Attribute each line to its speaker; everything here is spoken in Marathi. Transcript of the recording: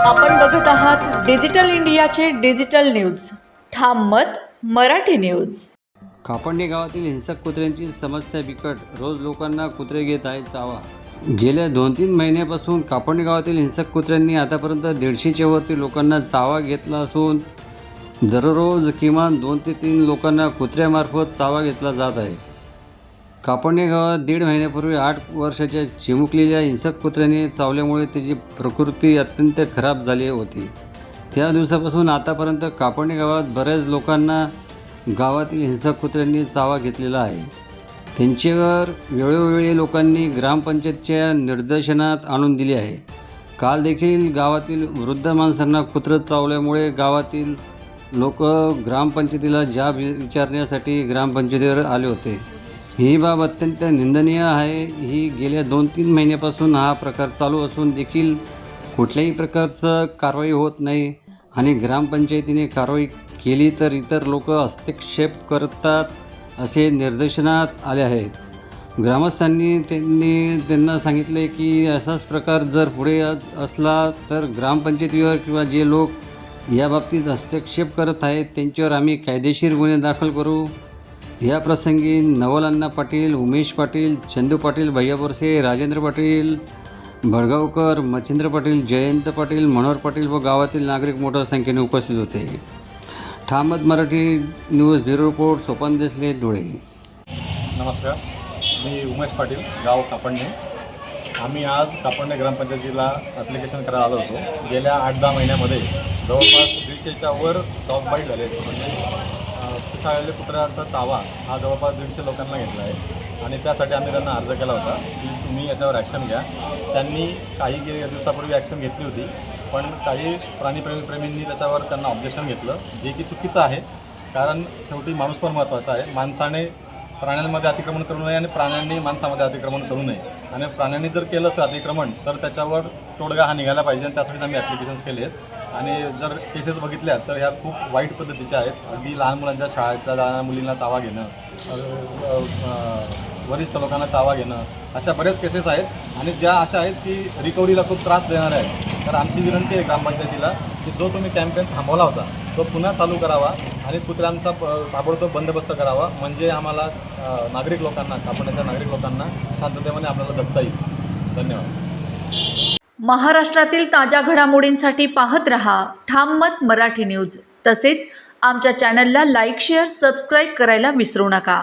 Speaker 1: आपण बघत आहात डिजिटल इंडियाचे डिजिटल न्यूज. ठाम मत मराठी न्यूज.
Speaker 2: कापडणे गावातील हिंसक कुत्र्यांची समस्या बिकट. रोज लोकांना कुत्रे घेत आहे चावा. गेल्या 2-3 महिन्यापासून कापडणे गावातील हिंसक कुत्र्यांनी आतापर्यंत 150च्या वरती लोकांना चावा घेतला असून दररोज किमान 2 ते 3 लोकांना कुत्र्यामार्फत चावा घेतला जात आहे. कापडणे गावात 1.5 महिन्यापूर्वी 8 वर्षाच्या चिमुकलेल्या हिंसक कुत्र्याने चावल्यामुळे त्याची प्रकृती अत्यंत खराब झाली होती. त्या दिवसापासून आतापर्यंत कापडणे गावात बऱ्याच लोकांना गावातील हिंसक कुत्र्यांनी चावा घेतलेला आहे. त्यांच्यावर वेळोवेळी लोकांनी ग्रामपंचायतच्या निर्देशनात आणून दिले आहे. काल देखील गावातील वृद्ध माणसांना कुत्रं चावल्यामुळे गावातील लोक ग्रामपंचायतीला जाब विचारण्यासाठी ग्रामपंचायतीवर आले होते. ही बाब अत्यंत निंदनीय आहे. ही गेल्या 2-3 महिन्यापासून हा प्रकार चालू असून देखील कुठल्याही प्रकारचं कारवाई होत नाही आणि ग्रामपंचायतीने कारवाई केली तर इतर लोक हस्तक्षेप करतात असे निर्देशनात आले आहेत. ग्रामस्थांनी त्यांना सांगितले की असाच प्रकार जर पुढे असला तर ग्रामपंचायतीवर किंवा जे लोक याबाबतीत हस्तक्षेप करत आहेत त्यांच्यावर आम्ही कायदेशीर गुन्हे दाखल करू. या प्रसंगी नवल अण्णा पाटील, उमेश पाटील, चंदू पाटील, भैया बोरसे, राजेंद्र पाटील भडगावकर, मच्छिंद्र पाटील, जयंत पाटील, मनोहर पाटील व गावातील नागरिक मोठ्या संख्येने उपस्थित होते. ठाम मत Marathi news bureau report Sopan Desle, Dhule.
Speaker 3: नमस्कार, मी उमेश पाटील, गाव कापडणे. आम्ही आज कापडणे ग्रामपंचायतीला ॲप्लिकेशन करायला आलो होतो. गेल्या 8-10 महिन्यामध्ये जवळपास 150च्या वर डॉग बाईट झाले. म्हणजे पिसाळलेल्या कुत्र्याचा चावा हा जवळपास 150 लोकांना घेतला आहे आणि त्यासाठी आम्ही त्यांना अर्ज केला होता की तुम्ही याच्यावर ॲक्शन घ्या. त्यांनी काही दिवसापूर्वी ॲक्शन घेतली होती, पण काही प्राणीप्रेमींनी त्याच्यावर त्यांना ऑब्जेक्शन घेतलं, जे की चुकीचं आहे. कारण शेवटी माणूस पण महत्त्वाचा आहे. माणसाने प्राण्यांमध्ये अतिक्रमण करू नये आणि प्राण्यांनी माणसामध्ये अतिक्रमण करू नये. आणि प्राण्यांनी जर केलंच अतिक्रमण तर त्याच्यावर तोडगा हा निघाला पाहिजे आणि त्यासाठी आम्ही ॲप्लिकेशन्स केले आहेत. आणि जर केसेस बघितल्या तर ह्या खूप वाईट पद्धतीच्या आहेत. अगदी लहान मुलांच्या शाळेतल्या लहान मुलींना चावा घेणं, वरिष्ठ लोकांना चावा घेणं, अशा बऱ्याच केसेस आहेत. आणि ज्या अशा आहेत की रिकव्हरीला खूप त्रास देणाऱ्या आहेत. तर आमची विनंती आहे ग्रामपंचायतीला की जो तुम्ही कॅम्पेन थांबवला होता तो पुन्हा चालू करावा आणि कुत्र्यांचा ताबडतोब बंदोबस्त करावा. म्हणजे आम्हाला नागरिक लोकांना, कापडण्याच्या नागरिक लोकांना शांततेने आपल्याला जगता येईल. धन्यवाद.
Speaker 1: महाराष्ट्रातील ताज्या घडामोडींसाठी पाहत रहा ठाम मत मराठी न्यूज. तसेच आमच्या चॅनलला लाईक, शेअर, सबस्क्राईब करायला विसरू नका.